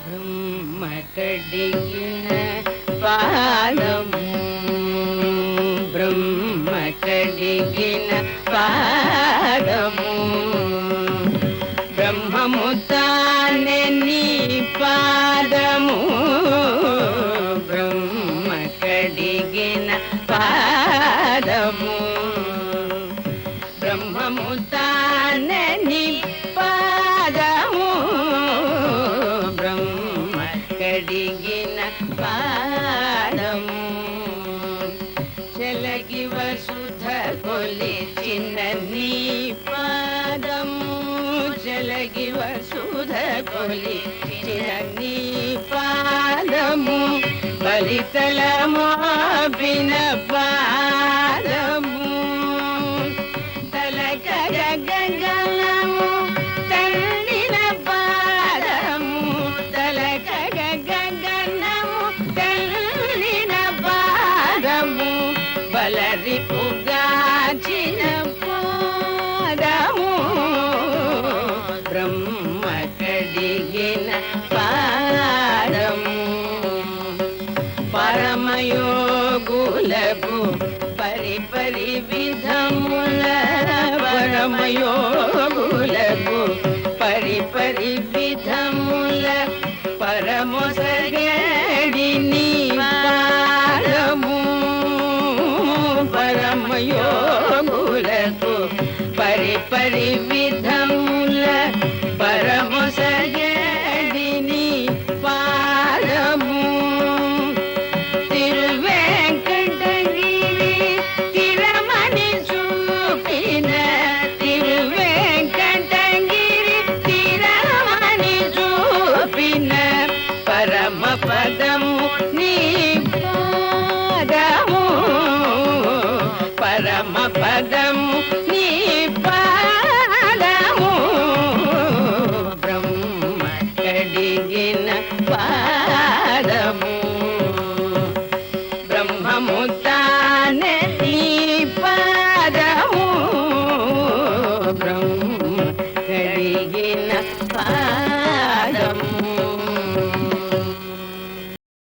బ్రహ్మ కడిగిన పాదము బ్రహ్మ కడిగిన పాదము బ్రహ్మము తానే నీ పాదము బ్రహ్మ కడిగిన పాదము బ్రహ్మము తానే నీ పాదము బ్రహ్మ కడిగిన పాదము చెలగి వసుధ కొలిచిన నీ పాదము చెలగి వసుధ కొలిచిన నీ పాదము బలితల మోపిన పాదము తలక గగనము తల్లిన పాదము తలక గగనము తల్లిన పాదము బలరి పుగాచిన పాదము బ్రహ్మ కడిగిన పాదము పరమయోగులకు పరిపరి విధముల పరమయోగులకు పరిపరి విధముల పరమొసగడి నీ పాదము పరమయోగులకు పరిపరి విధముల పరమొసగడి నీ పాదము తిరువేంకటగిరి తిరమణి చూపిన తిరువేంకటగిరి తిరమణి చూపిన పరమ పదము నీ పాదము పరమ పదము నీ పాదము బ్రహ్మ కడిగిన